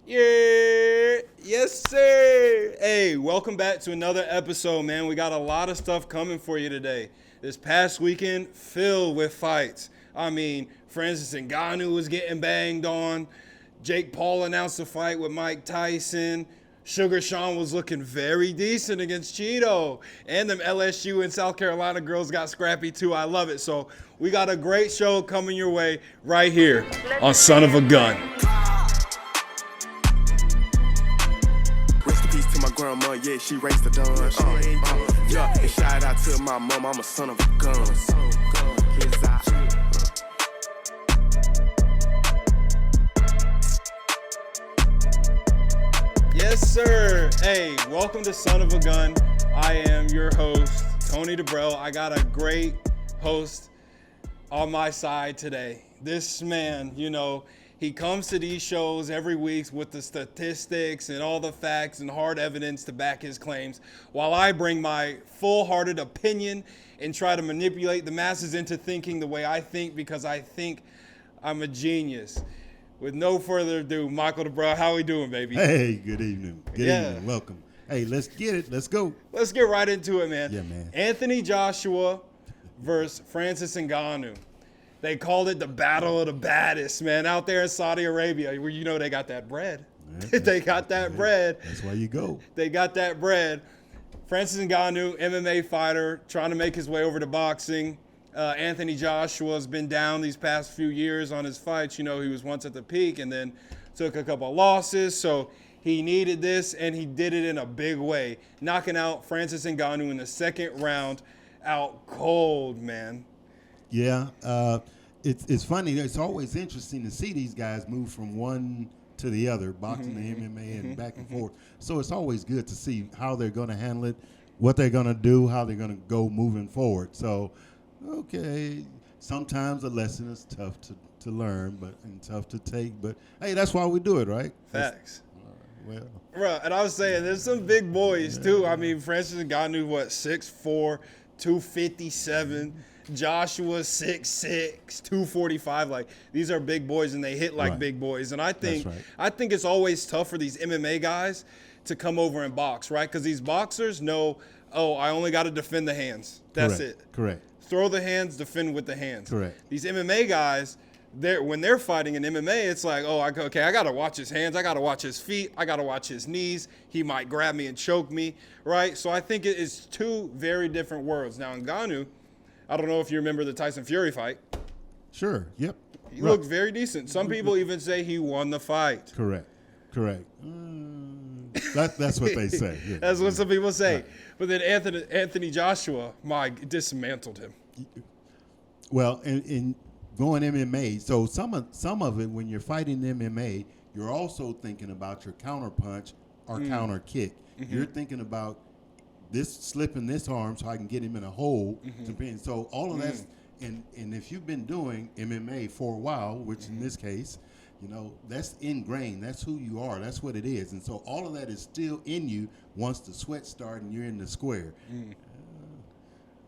Yeah, yes, sir. Hey, welcome back to another episode, man. We got a lot of stuff coming for you today. This past weekend filled with fights. I mean, for instance, Ngannou was getting banged on. Jake Paul announced a fight with Mike Tyson. Sugar Sean was looking very decent against Cheeto. And them LSU and South Carolina girls got scrappy too. I love it. So we got a great show coming your way right here on Son of a Gun. My grandma, yeah, she raised the dawn. Yeah, and shout out to my mom, I'm a son of a gun. Yes, sir. Hey, welcome to Son of a Gun. I am your host, Tony DeBrell. I got a great host on my side today. This man, he comes to these shows every week with the statistics and all the facts and hard evidence to back his claims, while I bring my full-hearted opinion and try to manipulate the masses into thinking the way I think because I think I'm a genius. With no further ado, Michael DeBrell, how we doing, baby? Hey, good evening. Good evening. Welcome. Hey, let's get it. Let's go. Let's get right into it, man. Yeah, man. Anthony Joshua versus Francis Ngannou. They called it the battle of the baddest, man, out there in Saudi Arabia, where they got that bread. Yeah, They got that bread. That's why you go. They got that bread. Francis Ngannou, MMA fighter, trying to make his way over to boxing. Anthony Joshua's been down these past few years on his fights. He was once at the peak and then took a couple of losses. So he needed this, and he did it in a big way, knocking out Francis Ngannou in the second round out cold, man. Yeah. It's funny. It's always interesting to see these guys move from one to the other, boxing to MMA and back and forth. So it's always good to see how they're going to handle it, what they're going to do, how they're going to go moving forward. So, okay, sometimes a lesson is tough to learn and tough to take. But, hey, that's why we do it, right? Facts. Well. Right, and I was saying, there's some big boys, too. I mean, Francis Ngannou, 6'4", 257. Joshua 6'6", 245. Like, these are big boys, and they hit like Right. big boys. And I think That's right. I think it's always tough for these MMA guys to come over and box, right? Because these boxers know, I only got to defend the hands. That's Correct. it. Correct. Throw the hands, defend with the hands. Correct. These MMA guys, when they're fighting in MMA, it's like, I got to watch his hands. I got to watch his feet. I got to watch his knees. He might grab me and choke me, right? So I think it is two very different worlds. Now, Ngannou, I don't know if you remember the Tyson Fury fight. Sure. Yep. He looked very decent. Some people even say he won the fight. Correct. That's what they say. Yeah. That's what some people say. Right. But then Anthony Joshua, dismantled him. Well, in going MMA, so some of it when you're fighting MMA, you're also thinking about your counter punch or counter kick. Mm-hmm. You're thinking about this slipping this arm so I can get him in a hole. Mm-hmm. So all of that's and if you've been doing MMA for a while, which in this case, that's ingrained. That's who you are. That's what it is. And so all of that is still in you once the sweat starts and you're in the square.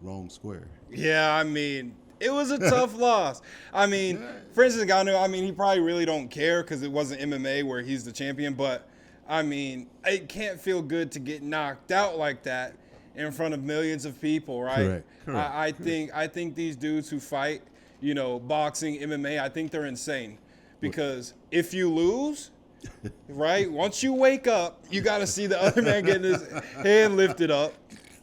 Wrong square. Yeah, I mean, it was a tough loss. I mean, for instance, Ngannou, he probably really don't care because it wasn't MMA where he's the champion. But, I mean, it can't feel good to get knocked out like that in front of millions of people, right? Correct. I think these dudes who fight, boxing, MMA, I think they're insane. Because if you lose, right, once you wake up, you got to see the other man getting his hand lifted up,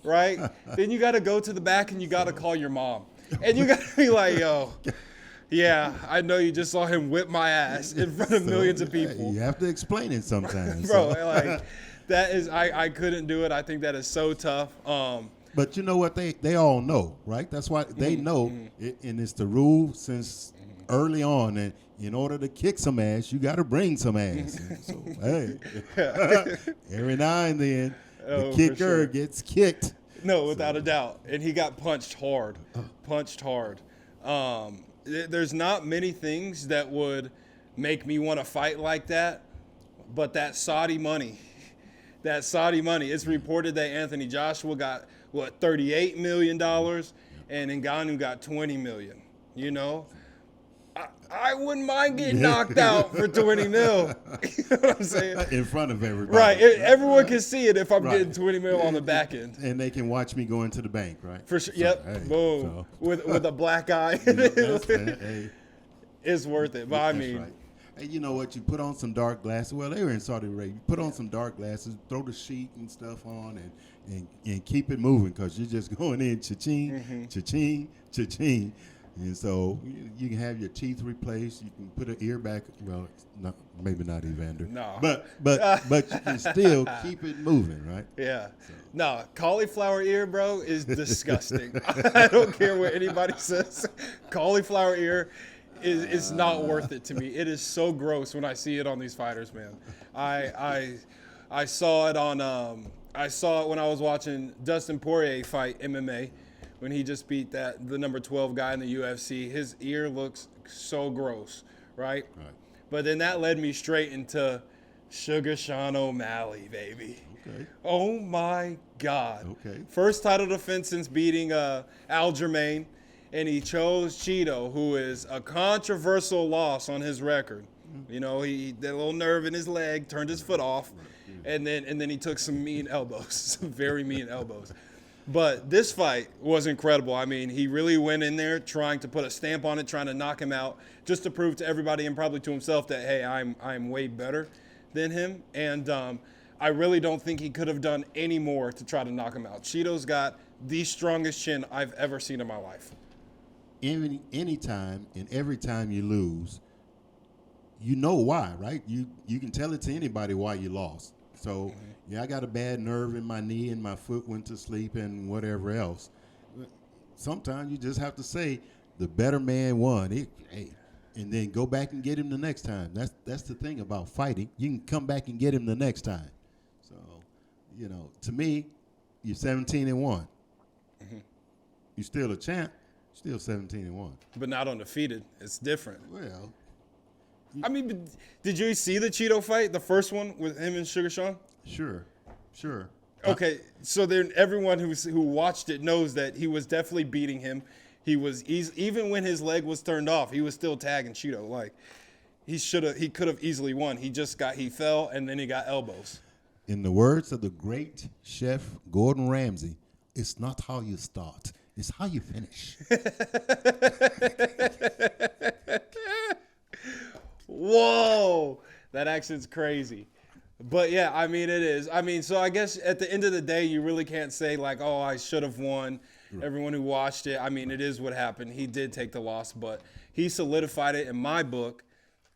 right? Then you got to go to the back and you got to call your mom. And you got to be like, yeah, I know you just saw him whip my ass in front of millions of people. You have to explain it sometimes. Bro, that is, I couldn't do it. I think that is so tough. But you know what? They all know, right? That's why they know, and it's the rule since early on. And in order to kick some ass, you got to bring some ass. So, hey, every now and then, the kicker gets kicked. No, without a doubt. And he got punched hard. There's not many things that would make me want to fight like that, but that Saudi money. It's reported that Anthony Joshua got, $38 million, and Ngannou got $20 million, I wouldn't mind getting knocked out for 20 mil. You know what I'm saying? In front of everybody. Right. Everyone can see it if I'm getting 20 mil on the back end. And they can watch me go into the bank, right? For sure. So, Yep. hey, Boom. so. With a black eye. Hey, It's worth it. But I mean. right. Hey, you know what? You put on some dark glasses. Well, they were in Saudi Arabia. You put on some dark glasses, throw the sheet and stuff on, and keep it moving because you're just going in cha-ching, cha-ching, cha-ching. And so you can have your teeth replaced. You can put an ear back. Well, maybe not Evander. No. But you can still keep it moving, right? Yeah. So. No, cauliflower ear, bro, is disgusting. I don't care what anybody says. Cauliflower ear is not worth it to me. It is so gross when I see it on these fighters, man. I saw it on I saw it when I was watching Dustin Poirier fight MMA. When he just beat the number 12 guy in the UFC, his ear looks so gross, right? But then that led me straight into Saga Sean O'Malley, baby. Okay. Oh, my God. Okay. First title defense since beating Aljamain, and he chose Cheeto, who is a controversial loss on his record. You know, he that little nerve in his leg, turned his foot off, and then he took some mean elbows, some very mean elbows. But this fight was incredible. I mean, he really went in there trying to put a stamp on it, trying to knock him out, just to prove to everybody and probably to himself that, hey, I'm way better than him. And I really don't think he could have done any more to try to knock him out. Cheeto's got the strongest chin I've ever seen in my life. Any time and every time you lose, you know why, right? You can tell it to anybody why you lost. So, yeah, I got a bad nerve in my knee and my foot went to sleep and whatever else. Sometimes you just have to say the better man won. And then go back and get him the next time. That's the thing about fighting. You can come back and get him the next time. So, you know, to me, you're 17-1. You're still a champ. Still 17-1. But not undefeated. It's different. Well, I mean, did you see the Cheeto fight, the first one with him and Sugar Sean? Sure. Okay, so then everyone who watched it knows that he was definitely beating him. He was even when his leg was turned off, he was still tagging Cheeto. Like he could have easily won. He fell and then he got elbows. In the words of the great chef Gordon Ramsay, it's not how you start, it's how you finish. Whoa, that accent's crazy. But yeah, I mean, it is. I mean, so I guess at the end of the day, you really can't say like, oh, I should have won. Right. Everyone who watched it, I mean, it is what happened. He did take the loss, but he solidified it in my book,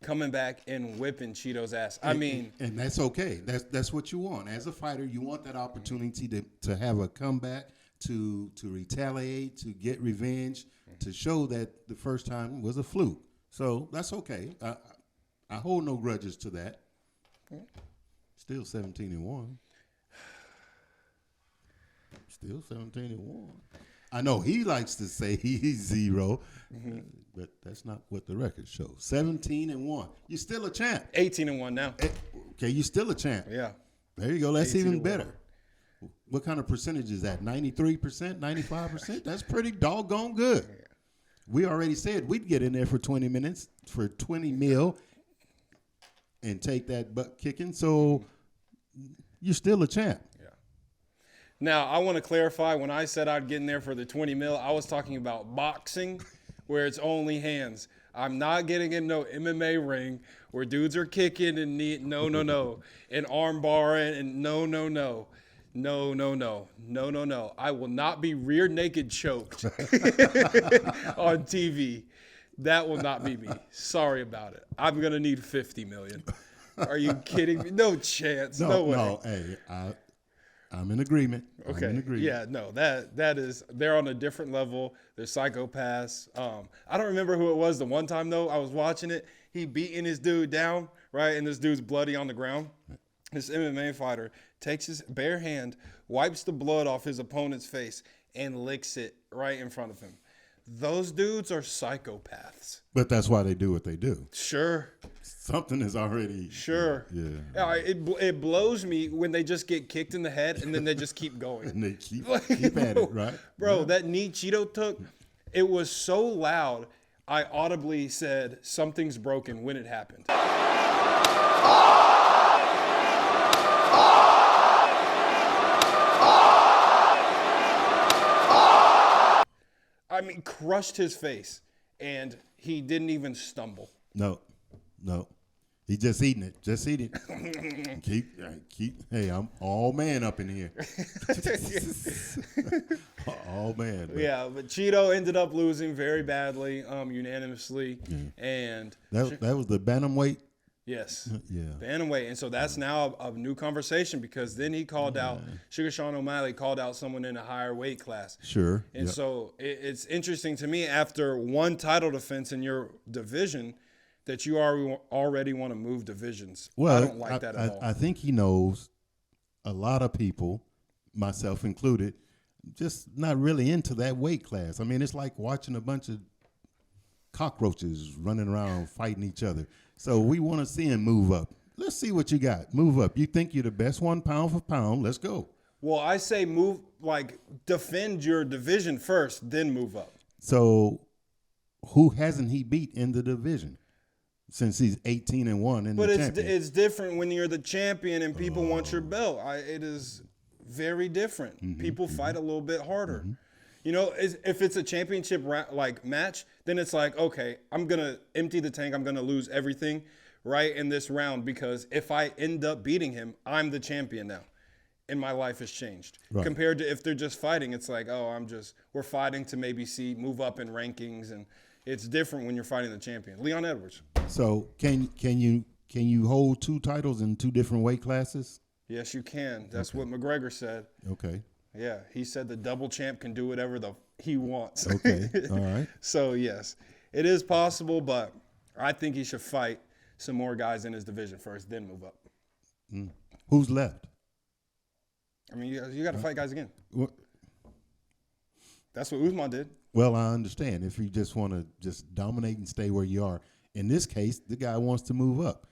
coming back and whipping Cheeto's ass. I mean, and that's okay. That's what you want as a fighter. You want that opportunity to have a comeback, to retaliate, to get revenge, to show that the first time was a fluke. So that's okay. I hold no grudges to that. Still 17-1. Still 17-1. I know he likes to say he's 0, but that's not what the record shows. 17-1. You're still a champ. 18-1 now. Okay, you're still a champ. Yeah. There you go. That's even better. What kind of percentage is that? 93%, 95%? That's pretty doggone good. Yeah. We already said we'd get in there for 20 minutes for 20 mil and take that butt kicking. So you're still a champ. Yeah. Now, I want to clarify, when I said I'd get in there for the 20 mil, I was talking about boxing where it's only hands. I'm not getting in no MMA ring where dudes are kicking and no. And arm barring and no. No. I will not be rear naked choked on TV. That will not be me. Sorry about it. I'm going to need 50 million. Are you kidding me? No chance. No way. No, hey, I'm in agreement. Okay. I'm in agreement. Yeah, no, that is, they're on a different level. They're psychopaths. I don't remember who it was the one time, though. I was watching it. He beating his dude down, right? And this dude's bloody on the ground. This MMA fighter takes his bare hand, wipes the blood off his opponent's face, and licks it right in front of him. Those dudes are psychopaths. But that's why they do what they do. Sure. Something is already. Sure. Yeah. It blows me when they just get kicked in the head and then they just keep going. And they keep at it, right? Bro, that knee Cheeto took, it was so loud. I audibly said something's broken when it happened. I mean, crushed his face, and he didn't even stumble. No. He's just eating it. Just eat it. keep. Hey, I'm all man up in here. All man. Man. Yeah, but Cheeto ended up losing very badly, unanimously, and that was the bantamweight. Yes. Yeah. Bantamweight, and so that's now a new conversation because then he called out Saga Sean O'Malley called out someone in a higher weight class. Sure. And so it's interesting to me after one title defense in your division that you already want to move divisions. Well, I don't like that at all. I think he knows a lot of people, myself included, just not really into that weight class. I mean, it's like watching a bunch of cockroaches running around fighting each other. So we want to see him move up. Let's see what you got. Move up. You think you're the best one pound for pound. Let's go. Well, I say defend your division first, then move up. So who hasn't he beat in the division? Since he's 18-1 But it's different when you're the champion and people want your belt. It is very different. People fight a little bit harder. You know, if it's a championship match, then it's like, okay, I'm gonna empty the tank. I'm gonna lose everything right in this round because if I end up beating him, I'm the champion now, and my life has changed. Right. Compared to if they're just fighting, it's like, oh, we're fighting to maybe move up in rankings and. It's different when you're fighting the champion. Leon Edwards. So can you hold two titles in two different weight classes? Yes, you can. That's what McGregor said. Okay. Yeah, he said the double champ can do whatever he wants. Okay, all right. So, yes, it is possible, but I think he should fight some more guys in his division first, then move up. Who's left? I mean, you got to fight guys again. What? That's what Usman did. Well, I understand if you just want to just dominate and stay where you are. In this case, the guy wants to move up.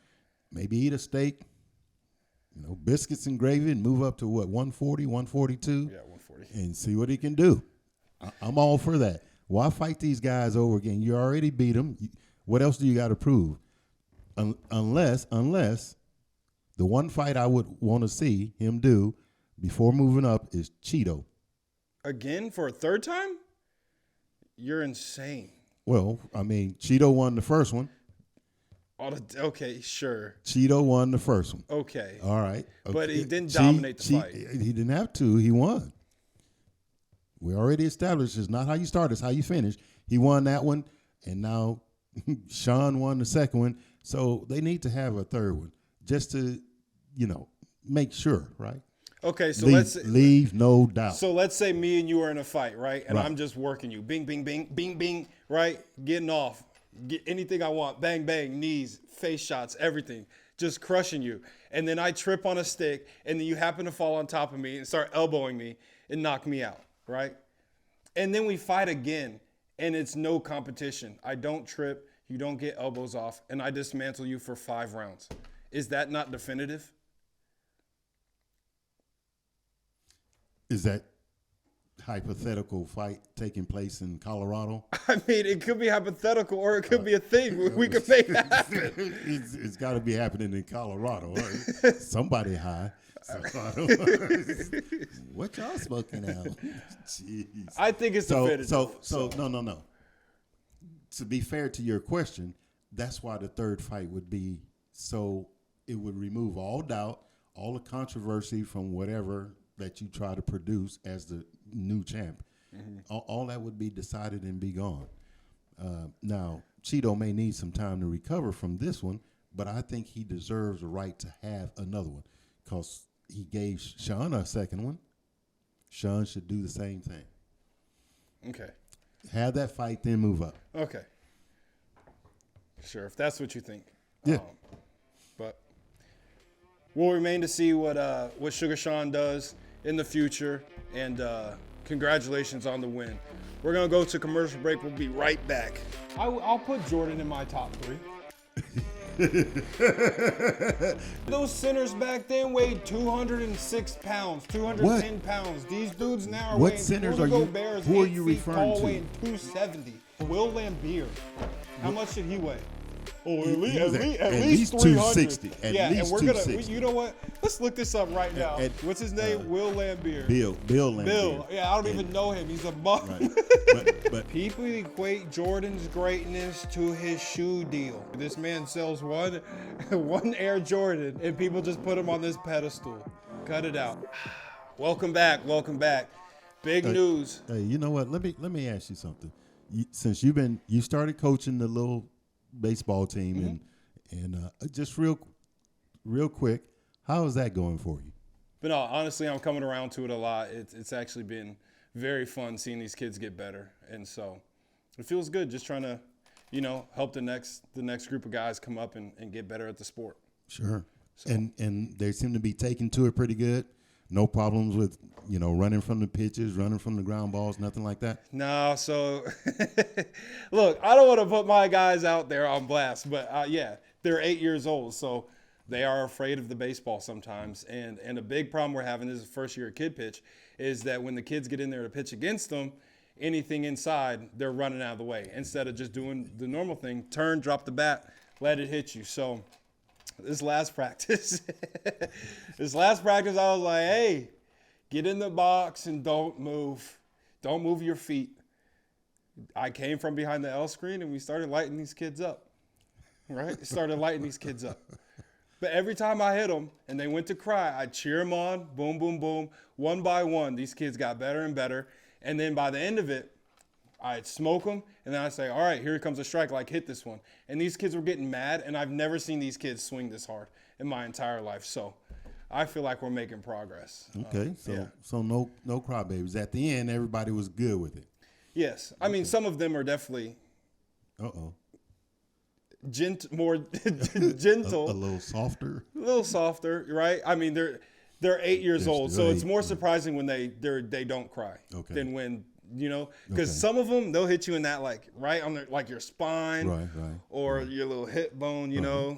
Maybe eat a steak, biscuits and gravy and move up to what, 140, 142? Yeah, 140. And see what he can do. I'm all for that. Why fight these guys over again? You already beat them. What else do you got to prove? Unless the one fight I would want to see him do before moving up is Cheeto. Again for a third time? You're insane. Well, I mean, Cheeto won the first one. Okay, sure. Cheeto won the first one. Okay. All right. Okay. But he didn't dominate the fight. He didn't have to. He won. We already established it's not how you start, it's how you finish. He won that one, and now Sean won the second one. So they need to have a third one just to, make sure, right? Okay, so leave no doubt. So let's say me and you are in a fight, right? And right. I'm just working you. Bing, bing, bing, bing, bing, right? Getting off. Get anything I want. Bang, bang, knees, face shots, everything. Just crushing you. And then I trip on a stick, and then you happen to fall on top of me and start elbowing me and knock me out, right? And then we fight again, and it's no competition. I don't trip, you don't get elbows off, and I dismantle you for 5 rounds. Is that not definitive? Is that hypothetical fight taking place in Colorado? I mean, it could be hypothetical or it could be a thing. We could make it happen. It's got to be happening in Colorado. Somebody high. What y'all smoking now? Jeez. I think it's definitive. So no. To be fair to your question, that's why the third fight would be so it would remove all doubt, all the controversy from whatever that you try to produce as the new champ. Mm-hmm. All that would be decided and be gone. Now, Cheeto may need some time to recover from this one, but I think he deserves a right to have another one because he gave Sean a second one. Sean should do the same thing. Okay. Have that fight, then move up. Okay. Sure, if that's what you think. Yeah. But we'll remain to see what Saga Sean does in the future, and congratulations on the win. We're going to go to commercial break. We'll be right back. I'll put Jordan in my top 3. Those centers back then weighed 206 pounds, 210 pounds. These dudes now are what weighing centers are you? Who are you referring to? Weighing 270. Will Lambier, how much did he weigh? Oh, He was at at least least 300. 260. At Yeah, least and we're gonna. 260. You know what? Let's look this up right now. What's his name? Will Lambier. Bill Lambier. Bill. Yeah, I don't even know him. He's a bum. Right. But People equate Jordan's greatness to his shoe deal. This man sells one Air Jordan, and people just put him on this pedestal. Cut it out. Welcome back. Big news. hey, you know what? Let me ask you something. Since you started coaching the little baseball team, and just real quick, how is that going for you? But no, honestly, I'm coming around to it a lot. It's actually been very fun seeing these kids get better, and so it feels good just trying to, help the next group of guys come up and get better at the sport. Sure. So. And they seem to be taking to it pretty good. No problems with, running from the pitches, running from the ground balls, nothing like that? No, so look, I don't want to put my guys out there on blast, but they're 8 years old, so they are afraid of the baseball sometimes. And a big problem we're having is the first year kid pitch is that when the kids get in there to pitch against them, anything inside, they're running out of the way instead of just doing the normal thing, turn, drop the bat, let it hit you. So this last practice, I was like, hey, get in the box and don't move. Don't move your feet. I came from behind the L screen and we started lighting these kids up, right? But every time I hit them and they went to cry, I'd cheer them on, boom, boom, boom. One by one, these kids got better and better. And then by the end of it, I'd smoke them, and then I'd say, all right, here comes a strike, like hit this one. And these kids were getting mad, and I've never seen these kids swing this hard in my entire life. So I feel like we're making progress. Okay, so no crybabies. At the end, everybody was good with it. Yes. I mean, some of them are definitely more gentle. A little softer. A little softer, right? I mean, they're 8 years old, so it's more surprising when they don't cry than when – because some of them, they'll hit you in that, right on your spine or your little hip bone,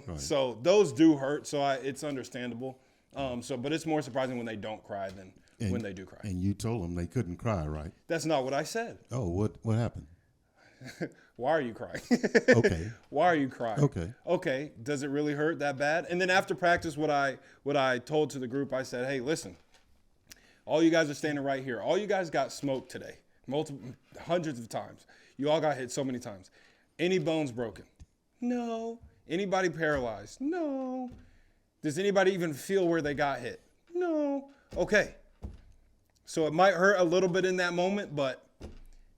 Right. So those do hurt, so it's understandable. But it's more surprising when they don't cry than when they do cry. And you told them they couldn't cry, right? That's not what I said. Oh, what happened? Why are you crying? Okay. Why are you crying? Okay. Does it really hurt that bad? And then after practice, what I told to the group, I said, hey, listen, all you guys are standing right here. All you guys got smoked today. Hundreds of times. You all got hit so many times. Any bones broken? No. Anybody paralyzed? No. Does anybody even feel where they got hit? No. Okay. So it might hurt a little bit in that moment, but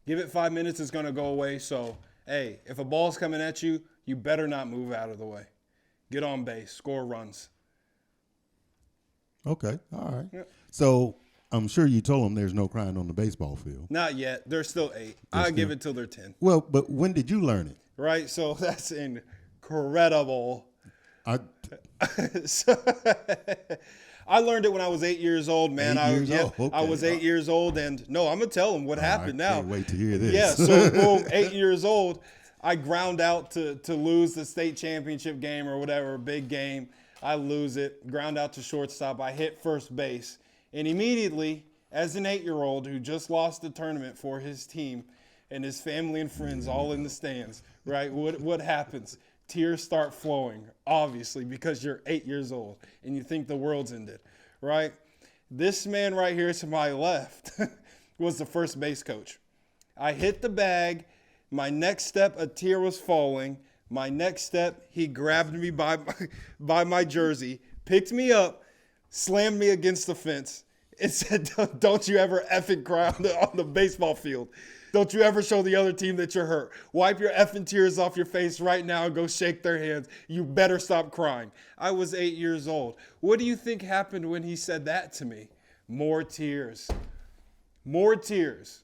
give it 5 minutes, it's going to go away. So, hey, if a ball's coming at you, you better not move out of the way. Get on base. Score runs. Okay. All right. Yep. So I'm sure you told them there's no crying on the baseball field. Not yet. They're still 8. I'll give it till they're 10. Well, but when did you learn it? Right. So that's incredible. So, I learned it when I was 8 years old, man. I was 8 years old, and no, I'm gonna tell them what happened now. I can't wait to hear this. Yeah. So boom, 8 years old, I ground out to lose the state championship game or whatever, big game. I lose it, ground out to shortstop. I hit first base. And immediately, as an 8-year-old who just lost the tournament for his team and his family and friends all in the stands, right, what happens? Tears start flowing, obviously, because you're 8 years old and you think the world's ended, right? This man right here to my left was the first base coach. I hit the bag. My next step, a tear was falling. My next step, he grabbed me by my jersey, picked me up, slammed me against the fence, and said, don't you ever effing cry on the baseball field. Don't you ever show the other team that you're hurt. Wipe your effing tears off your face right now and go shake their hands. You better stop crying. I was 8 years old. What do you think happened when he said that to me? More tears. More tears.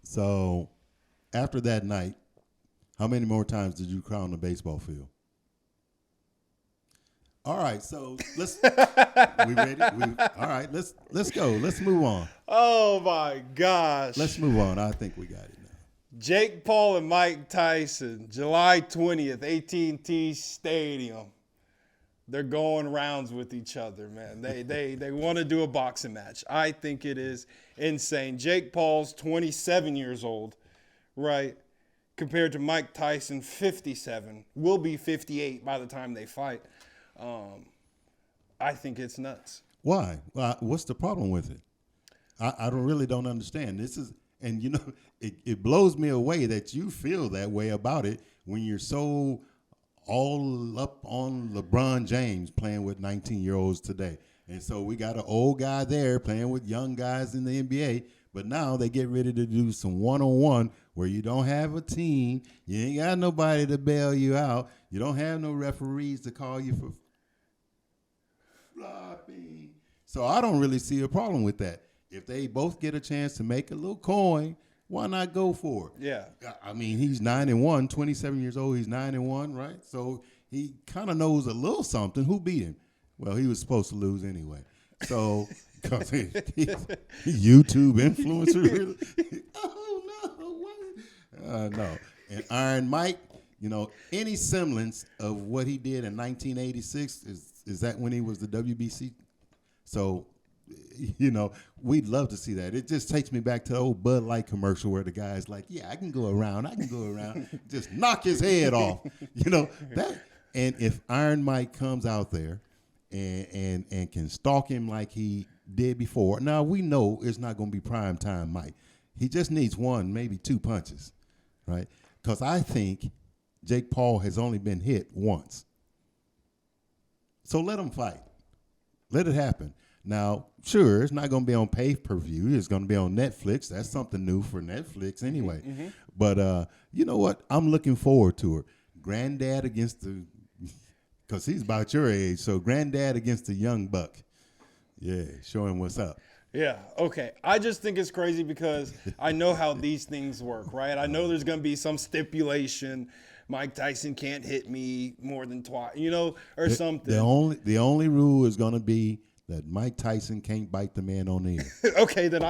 So after that night, how many more times did you cry on the baseball field? All right, so let's. We ready? All right, let's go. Let's move on. Oh my gosh. Let's move on. I think we got it now. Jake Paul and Mike Tyson, July 20th, AT&T Stadium. They're going rounds with each other, man. They want to do a boxing match. I think it is insane. Jake Paul's 27 years old, right? compared to Mike Tyson, 57. Will be 58 by the time they fight. I think it's nuts. Why? What's the problem with it? I really don't understand. And you know, it blows me away that you feel that way about it when you're so all up on LeBron James playing with 19-year-olds today. And so we got an old guy there playing with young guys in the NBA, but now they get ready to do some one-on-one where you don't have a team, you ain't got nobody to bail you out, you don't have no referees to call you for flopping. So I don't really see a problem with that. If they both get a chance to make a little coin, why not go for it? Yeah. I mean, he's 9-1, 27 years old. He's 9-1, right? So he kind of knows a little something. Who beat him? Well, he was supposed to lose anyway. So, because he's YouTube influencer. Really? Oh, no. No. And Iron Mike, you know, any semblance of what he did in 1986, is that when he was the WBC? So, you know, we'd love to see that. It just takes me back to the old Bud Light commercial where the guy's like, yeah, I can go around. Just knock his head off. You know, that. And if Iron Mike comes out there and can stalk him like he did before, now we know it's not going to be prime time Mike. He just needs one, maybe two punches, right? Because I think Jake Paul has only been hit once. So let him fight. Let it happen. Now, sure, it's not going to be on pay-per-view. It's going to be on Netflix. That's something new for Netflix anyway. Mm-hmm. But you know what? I'm looking forward to it. Granddad against because he's about your age, so granddad against the young buck. Yeah, show him what's up. Yeah, okay. I just think it's crazy because I know how these things work, right? I know there's going to be some stipulation. Mike Tyson can't hit me more than twice, you know, or something. The only rule is going to be that Mike Tyson can't bite the man on the ear. Okay, then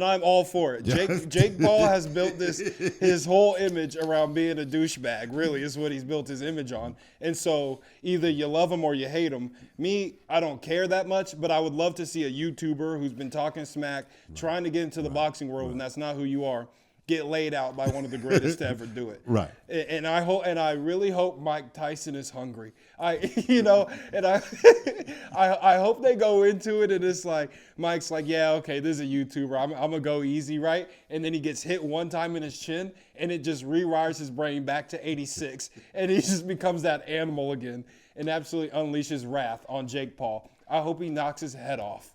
I'm all for it. Jake Paul has built his whole image around being a douchebag. Really, is what he's built his image on. And so either you love him or you hate him. Me, I don't care that much, but I would love to see a YouTuber who's been talking smack, trying to get into the boxing world, and that's not who you are, get laid out by one of the greatest to ever do it. Right. And I really hope Mike Tyson is hungry. I hope they go into it and it's like, Mike's like, yeah, okay, this is a YouTuber. I'm going to go easy, right? And then he gets hit one time in his chin and it just rewires his brain back to 86. And he just becomes that animal again and absolutely unleashes wrath on Jake Paul. I hope he knocks his head off.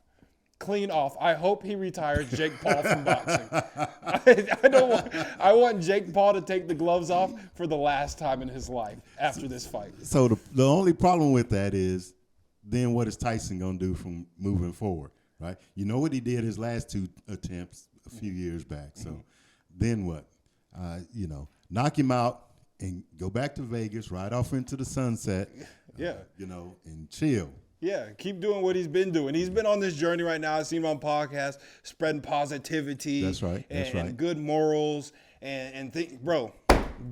Clean off. I hope he retires Jake Paul from boxing. I want Jake Paul to take the gloves off for the last time in his life after this fight. So the only problem with that is then what is Tyson going to do from moving forward, right? You know what he did his last two attempts a few years back. So then what? You know, knock him out and go back to Vegas, ride off into the sunset, you know, and chill. Yeah, keep doing what he's been doing. He's been on this journey right now. I've seen him on podcasts, spreading positivity. That's right. And good morals. And bro,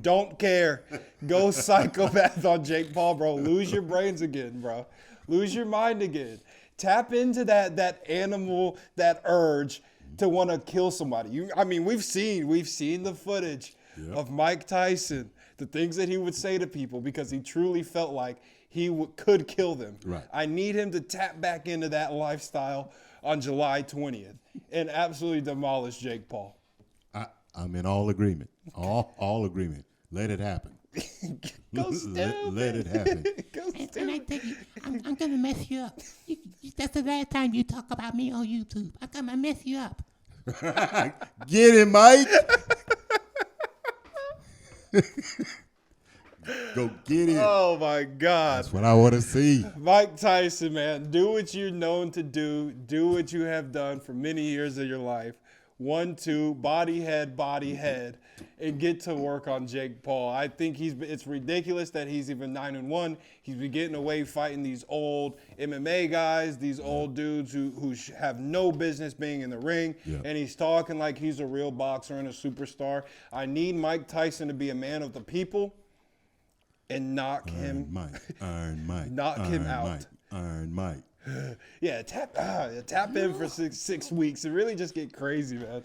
don't care. Go psychopath on Jake Paul, bro. Lose your brains again, bro. Lose your mind again. Tap into that animal, that urge to want to kill somebody. We've seen the footage of Mike Tyson, the things that he would say to people because he truly felt like he could kill them. Right. I need him to tap back into that lifestyle on July 20th and absolutely demolish Jake Paul. I'm in all agreement. All agreement. Let it happen. Go stupid. Let it happen. And I think I'm going to mess you up. That's the last time you talk about me on YouTube. I'm going to mess you up. Get him, Mike. Go get him. Oh, my God. That's what I want to see. Mike Tyson, man, do what you're known to do. Do what you have done for many years of your life. 1-2, body head, and get to work on Jake Paul. I think it's ridiculous that he's even 9-1. He's been getting away fighting these old MMA guys, these old dudes who have no business being in the ring, and he's talking like he's a real boxer and a superstar. I need Mike Tyson to be a man of the people and knock him. Iron Mike. Knock him out. Iron Mike. Yeah, tap in for six weeks and really just get crazy, man.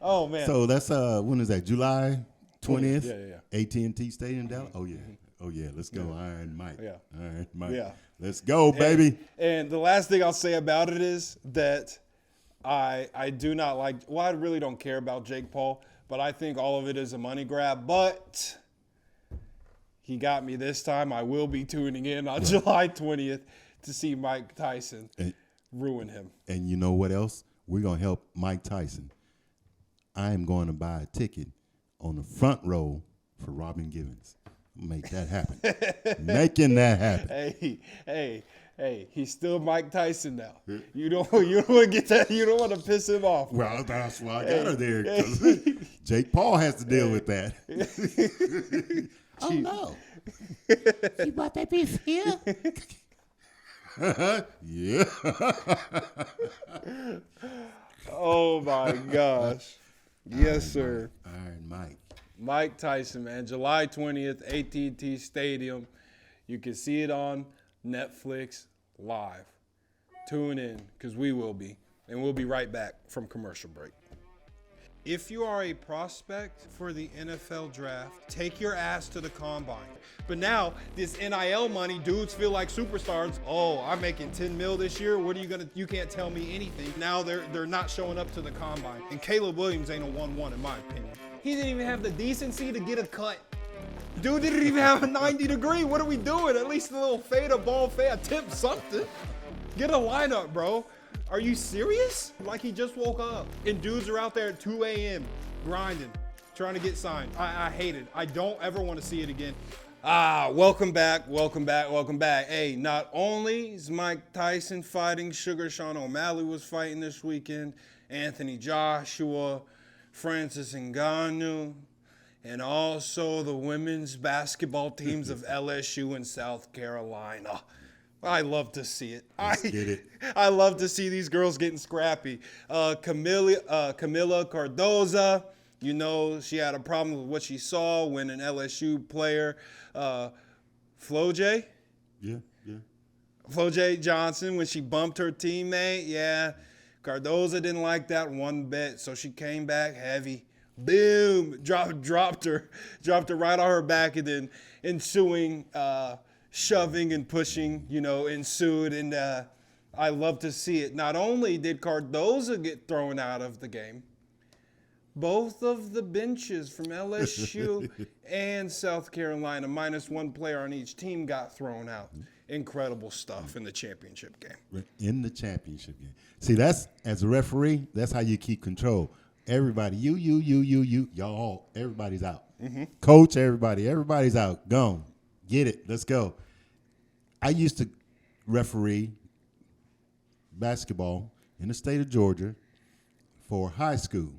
Oh man. So that's when is that? July 20th. Yeah. AT&T Stadium, Dallas. Oh yeah. Oh yeah. Let's go, Iron Mike. Yeah. Iron Mike. Yeah. Let's go, baby. And the last thing I'll say about it is that I do not like. Well, I really don't care about Jake Paul, but I think all of it is a money grab. But he got me this time. I will be tuning in on July 20th to see Mike Tyson ruin him. And you know what else? We're gonna help Mike Tyson. I am going to buy a ticket on the front row for Robin Givens. Make that happen. Making that happen. Hey, he's still Mike Tyson now. You don't want to get that. You don't want to piss him off. Well, that's why I got her there. 'Cause Jake Paul has to deal with that. Oh no! You bought that piece here? Yeah. Oh my gosh. Yes, sir. Iron Mike. Mike Tyson, man. July 20th, AT&T Stadium. You can see it on Netflix live. Tune in, because we will be. And we'll be right back from commercial break. If you are a prospect for the NFL draft, take your ass to the combine. But now, this NIL money, dudes feel like superstars. Oh, I'm making 10 mil this year. What are you can't tell me anything. Now they're not showing up to the combine. And Caleb Williams ain't a 1-1 in my opinion. He didn't even have the decency to get a cut. Dude didn't even have a 90 degree. What are we doing? At least a little fade, a ball fade, a tip, something. Get a lineup, bro. Are you serious? Like he just woke up. And dudes are out there at 2 a.m. grinding, trying to get signed. I hate it. I don't ever want to see it again. Welcome back. Hey, not only is Mike Tyson fighting, Saga Sean O'Malley was fighting this weekend, Anthony Joshua, Francis Ngannou, and also the women's basketball teams of LSU and South Carolina. I love to see it. I love to see these girls getting scrappy. Camila Cardoza, you know, she had a problem with what she saw when an LSU player, Flo-J Johnson, when she bumped her teammate. Cardoza didn't like that one bit, so she came back heavy. Boom, dropped her right on her back, and then ensuing shoving and pushing, ensued, and I love to see it. Not only did Cardoza get thrown out of the game, both of the benches from LSU and South Carolina, minus one player on each team, got thrown out. Incredible stuff in the championship game. In the championship game. See, that's, as a referee, that's how you keep control. Everybody, y'all, everybody's out. Mm-hmm. Coach, everybody's out. Gone. Get it. Let's go. I used to referee basketball in the state of Georgia for high school.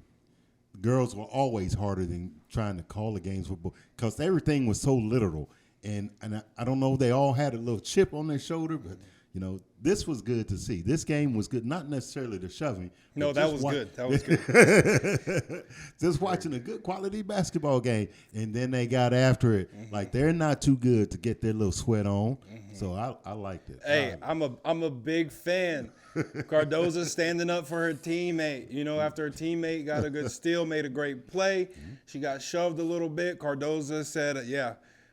Girls were always harder than trying to call the games for because everything was so literal. And I don't know, they all had a little chip on their shoulder, but, this was good to see. This game was good, not necessarily the shoving. No, that was good. That was good. Just watching a good quality basketball game, and then they got after it. Mm-hmm. Like, they're not too good to get their little sweat on, so I liked it. Hey, I'm a big fan. Cardoza standing up for her teammate. After her teammate got a good steal, made a great play, she got shoved a little bit. Cardoza said,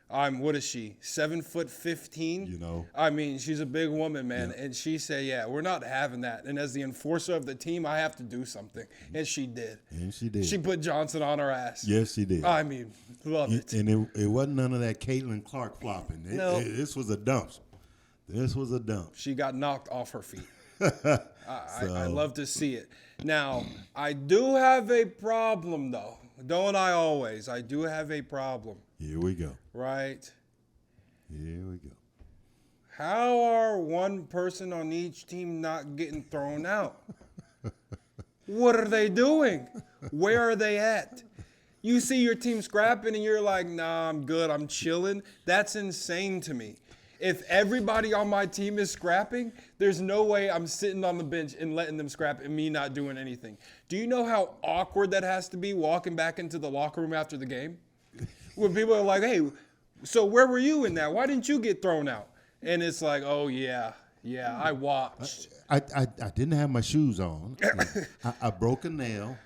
what is she, 7'15"? I mean, she's a big woman, man. Yeah. And she said, we're not having that. And as the enforcer of the team, I have to do something. And she did. She put Johnson on her ass. Yes, she did. I mean, love it. And it wasn't none of that Caitlin Clark flopping. No. This was a dump. She got knocked off her feet. I love to see it. Now, I do have a problem, though. Don't I always? I do have a problem. Here we go. Right? Here we go. How are one person on each team not getting thrown out? What are they doing? Where are they at? You see your team scrapping and you're like, nah, I'm good, I'm chilling. That's insane to me. If everybody on my team is scrapping, there's no way I'm sitting on the bench and letting them scrap and me not doing anything. Do you know how awkward that has to be walking back into the locker room after the game? When people are like, hey, so where were you in that? Why didn't you get thrown out? And it's like, oh, yeah, I watched. I didn't have my shoes on. I broke a nail.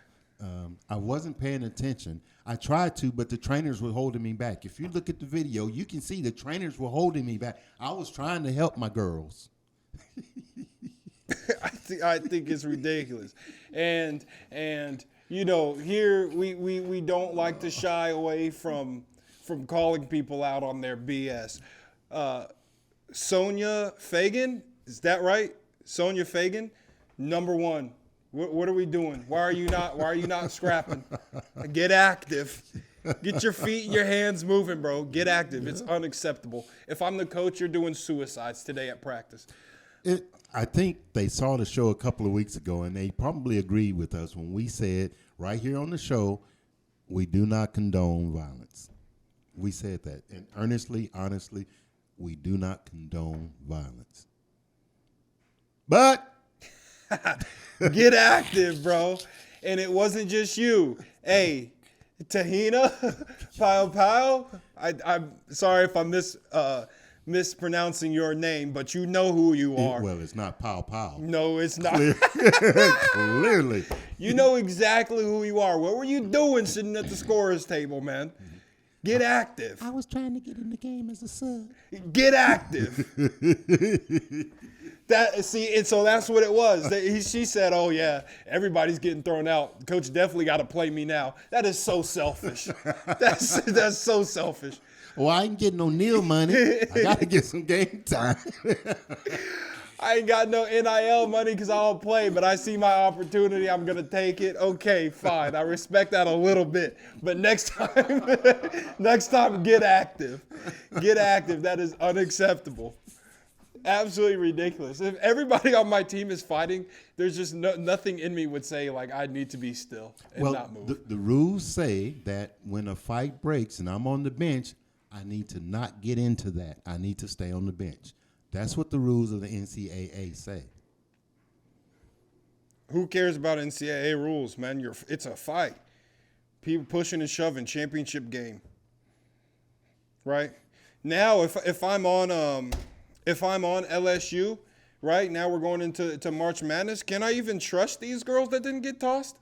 I wasn't paying attention. I tried to, but the trainers were holding me back. If you look at the video, you can see the trainers were holding me back. I was trying to help my girls. I think it's ridiculous. And you know, here we don't like to shy away from calling people out on their BS. Sonia Fagan, is that right? Sonia Fagan, number one. What are we doing? Why are you not scrapping? Get active. Get your feet and your hands moving, bro. Get active. It's unacceptable. If I'm the coach, you're doing suicides today at practice. I think they saw the show a couple of weeks ago, and they probably agreed with us when we said right here on the show, we do not condone violence. We said that. And earnestly, honestly, we do not condone violence. But get active, bro. And it wasn't just you. Hey, Tahina, Pao. I'm sorry if I'm mispronouncing your name, but you know who you are. Well, it's not Pao. No, it's not. Clearly. You know exactly who you are. What were you doing sitting at the scorer's table, man? Get active. I was trying to get in the game as a sub. Get active. And so that's what it was. She said, "Oh yeah, everybody's getting thrown out. Coach definitely got to play me now." That is so selfish. That's so selfish. Well, I ain't getting no Neil money. I got to get some game time. I ain't got no NIL money because I don't play, but I see my opportunity. I'm going to take it. Okay, fine. I respect that a little bit. But next time, get active. Get active. That is unacceptable. Absolutely ridiculous. If everybody on my team is fighting, there's just nothing in me would say, like, I need to be still and not move. The rules say that when a fight breaks and I'm on the bench, I need to not get into that. I need to stay on the bench. That's what the rules of the NCAA say. Who cares about NCAA rules, man? It's a fight. People pushing and shoving, championship game. Right? Now, if I'm on LSU, right? Now we're going into March Madness. Can I even trust these girls that didn't get tossed?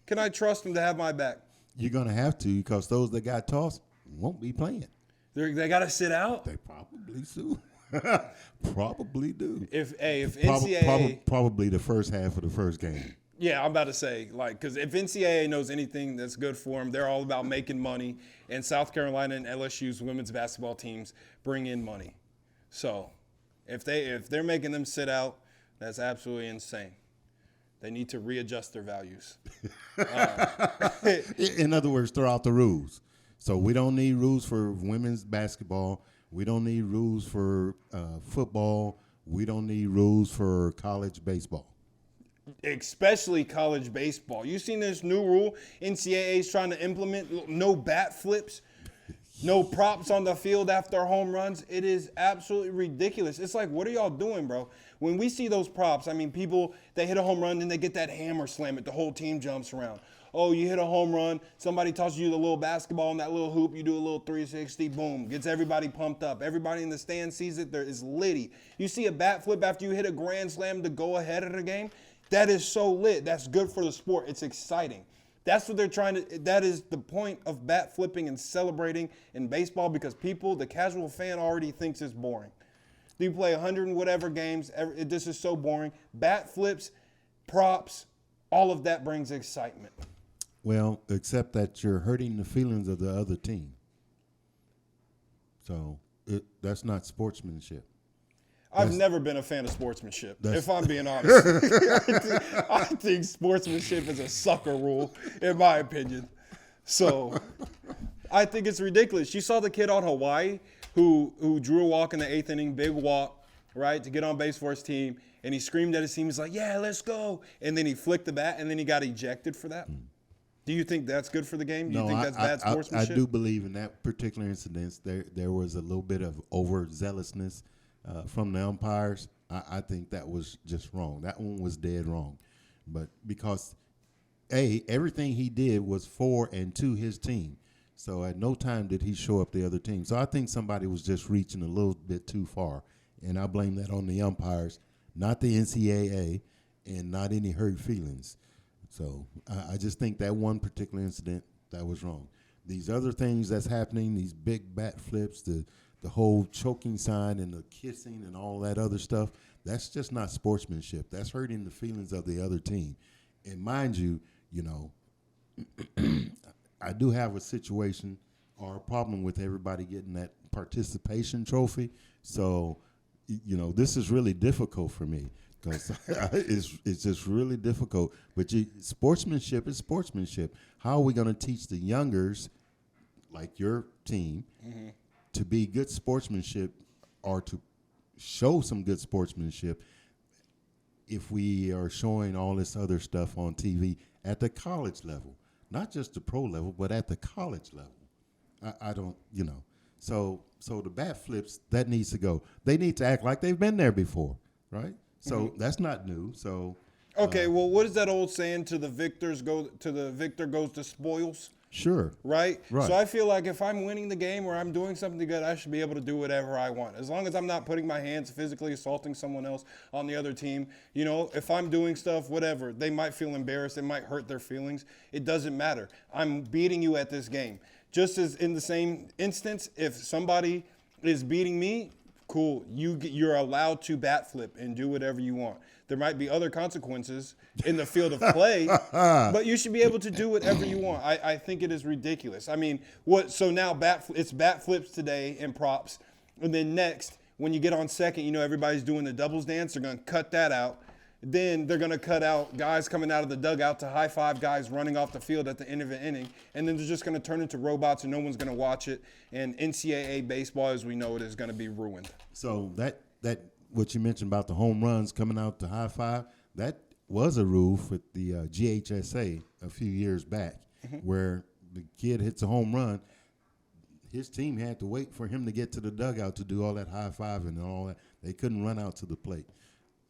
Can I trust them to have my back? You're going to have to, because those that got tossed won't be playing. They got to sit out? They probably do. Probably do. If NCAA probably the first half of the first game. Yeah, I'm about to say, because if NCAA knows anything that's good for them, they're all about making money. And South Carolina and LSU's women's basketball teams bring in money. So if they're making them sit out, that's absolutely insane. They need to readjust their values. In other words, throw out the rules. So we don't need rules for women's basketball. We don't need rules for football. We don't need rules for college baseball. Especially college baseball. You seen this new rule NCAA is trying to implement? No bat flips, no props on the field after home runs. It is absolutely ridiculous. It's like, what are y'all doing, bro? When we see those props, I mean, people, they hit a home run, then they get that hammer slam it. The whole team jumps around. Oh, you hit a home run, somebody tosses you the little basketball in that little hoop, you do a little 360, boom, gets everybody pumped up. Everybody in the stand sees it, there is litty. You see a bat flip after you hit a grand slam to go ahead of the game, that is so lit. That's good for the sport. It's exciting. That's what they're trying to, that is the point of bat flipping and celebrating in baseball, because people, the casual fan already thinks it's boring. You play 100 and whatever games, this is so boring. Bat flips, props, all of that brings excitement. Well, except that you're hurting the feelings of the other team. So that's not sportsmanship. I've never been a fan of sportsmanship, if I'm being honest. I think sportsmanship is a sucker rule, in my opinion. So I think it's ridiculous. You saw the kid on Hawaii who drew a walk in the 8th inning, big walk, right, to get on base for his team, and he screamed at his team. He's like, yeah, let's go. And then he flicked the bat, and then he got ejected for that. Do you think that's good for the game? Do you think that's bad sportsmanship? I do believe in that particular incident there was a little bit of overzealousness from the umpires. I think that was just wrong. That one was dead wrong. But because, everything he did was for and to his team. So at no time did he show up the other team. So I think somebody was just reaching a little bit too far. And I blame that on the umpires, not the NCAA, and not any hurt feelings. So I just think that one particular incident, that was wrong. These other things that's happening, these big bat flips, the whole choking sign and the kissing and all that other stuff, that's just not sportsmanship. That's hurting the feelings of the other team. And mind you, I do have a situation or a problem with everybody getting that participation trophy. So, this is really difficult for me because it's just really difficult. But sportsmanship is sportsmanship. How are we going to teach the youngers, like your team, to be good sportsmanship or to show some good sportsmanship if we are showing all this other stuff on TV at the college level? Not just the pro level, but at the college level. I don't, So the bat flips, that needs to go. They need to act like they've been there before, right? So that's not new. So okay, well, what is that old saying? To the victor goes the spoils. Sure. Right? Right. So I feel like if I'm winning the game or I'm doing something good, I should be able to do whatever I want. As long as I'm not putting my hands physically assaulting someone else on the other team. If I'm doing stuff, whatever, they might feel embarrassed. It might hurt their feelings. It doesn't matter. I'm beating you at this game. Just as in the same instance, if somebody is beating me, cool. You're allowed to bat flip and do whatever you want. There might be other consequences in the field of play, but you should be able to do whatever you want. I think it is ridiculous. I mean, so now it's bat flips today and props, and then next, when you get on second, everybody's doing the doubles dance. They're going to cut that out. Then they're going to cut out guys coming out of the dugout to high five guys running off the field at the end of an inning. And then they're just going to turn into robots and no one's going to watch it. And NCAA baseball, as we know it, is going to be ruined. So that what you mentioned about the home runs coming out to high five, that was a rule for the GHSA a few years back, where the kid hits a home run. His team had to wait for him to get to the dugout to do all that high fiving and all that. They couldn't run out to the plate.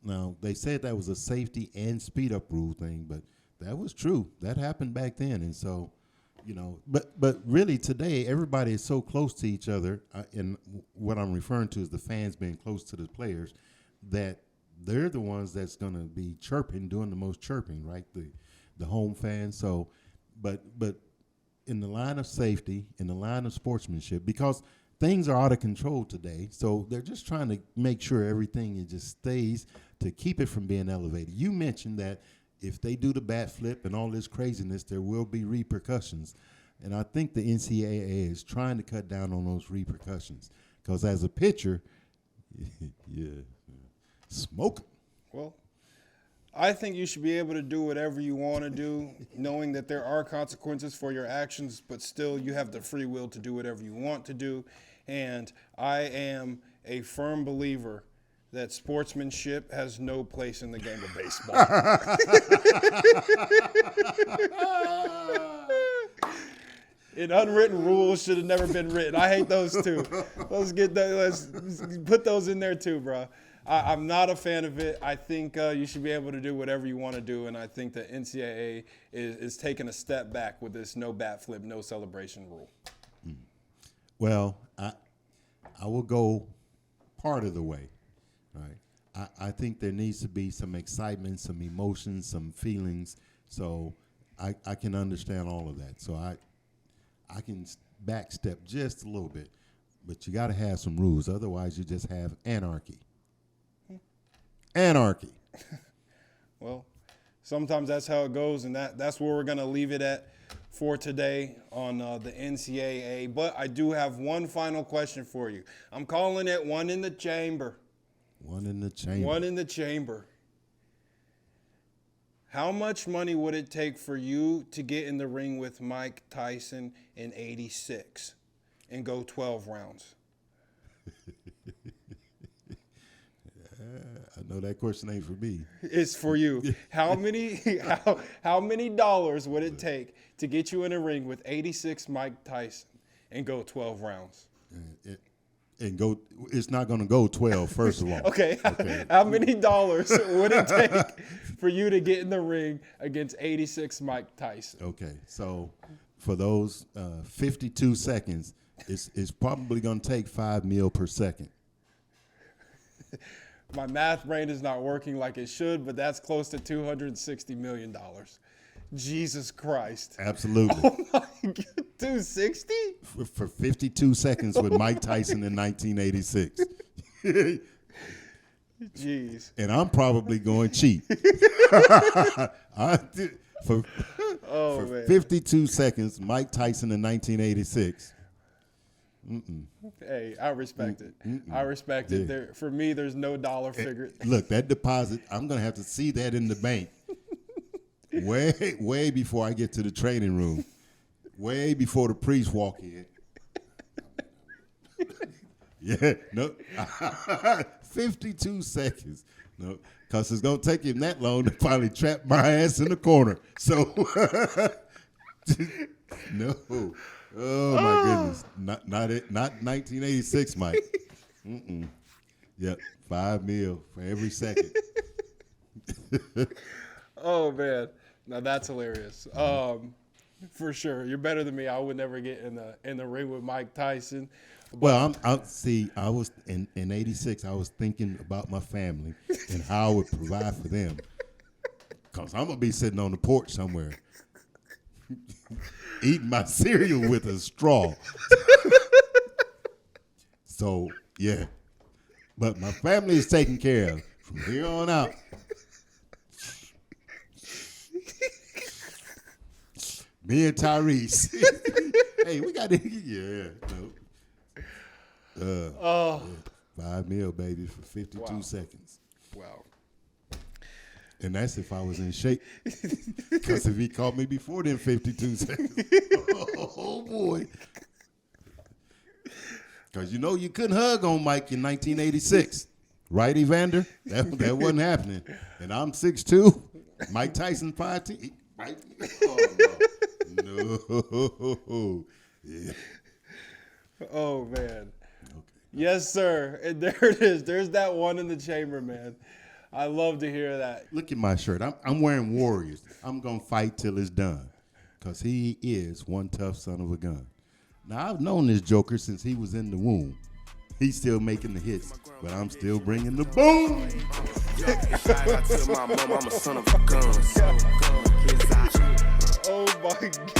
Now, they said that was a safety and speed up rule thing, but that was true. That happened back then. And so, but really today, everybody is so close to each other. And what I'm referring to is the fans being close to the players, that they're the ones that's going to be chirping, doing the most chirping, right? The home fans. So, but in the line of safety, in the line of sportsmanship, because things are out of control today, so they're just trying to make sure everything just stays to keep it from being elevated. You mentioned that if they do the bat flip and all this craziness, there will be repercussions. And I think the NCAA is trying to cut down on those repercussions. Because as a pitcher, smoke. Well, I think you should be able to do whatever you want to do, knowing that there are consequences for your actions, but still you have the free will to do whatever you want to do. And I am a firm believer that sportsmanship has no place in the game of baseball. And unwritten rules should have never been written. I hate those too. Let's put those in there too, bro. I'm not a fan of it. I think you should be able to do whatever you want to do, and I think the NCAA is taking a step back with this no bat flip, no celebration rule. Well, I will go part of the way, right? I think there needs to be some excitement, some emotions, some feelings, so I can understand all of that. So I can backstep just a little bit, but you got to have some rules. Otherwise, you just have anarchy. Anarchy. Well, sometimes that's how it goes, and that's where we're going to leave it at for today on the NCAA. But I do have one final question for you. I'm calling it one in the chamber. One in the chamber. One in the chamber. How much money would it take for you to get in the ring with Mike Tyson in '86 and go 12 rounds? I know that question ain't for me. It's for you. How many dollars would it take to get you in a ring with '86 Mike Tyson and go 12 rounds? It's not going to go 12, first of all. Okay. How many dollars would it take for you to get in the ring against '86 Mike Tyson? Okay, so for those 52 seconds, it's probably going to take 5 mil per second. My math brain is not working like it should, but that's close to $260 million. Jesus Christ. Absolutely. Oh my God. 260? For 52 seconds with Mike Tyson in 1986. Jeez. And I'm probably going cheap. For 52 seconds, Mike Tyson in 1986. Hey, I respect it. I respect it. There, for me, there's no dollar figure. Look, that deposit, I'm going to have to see that in the bank. Way before I get to the training room. Way before the priest walk in. Yeah, no. 52 seconds. No, because it's going to take him that long to finally trap my ass in the corner. So, no. Oh, my goodness. Not 1986, Mike. Yep, $5 million for every second. Oh, man. Now, that's hilarious. For sure. You're better than me. I would never get in the ring with Mike Tyson. Well, I was in 86, I was thinking about my family and how I would provide for them. Because I'm going to be sitting on the porch somewhere eating my cereal with a straw. So, yeah. But my family is taken care of from here on out. Me and Tyrese. Hey, we got to, yeah. No. $5 million, baby, for 52 seconds. Wow. And that's if I was in shape. Because if he caught me before then 52 seconds. Oh, boy. Because you know you couldn't hug on Mike in 1986. Right, Evander? That wasn't happening. And I'm 6'2". Mike Tyson 5'10". Right? Oh, no. Yeah. Oh, man. Yes, sir. And there it is. There's that one in the chamber, man. I love to hear that. Look at my shirt. I'm wearing Warriors. I'm going to fight till it's done because he is one tough son of a gun. Now, I've known this joker since he was in the womb. He's still making the hits, but I'm still bringing the boom. Shout out to my mom, I'm a son of a gun. Oh, my God.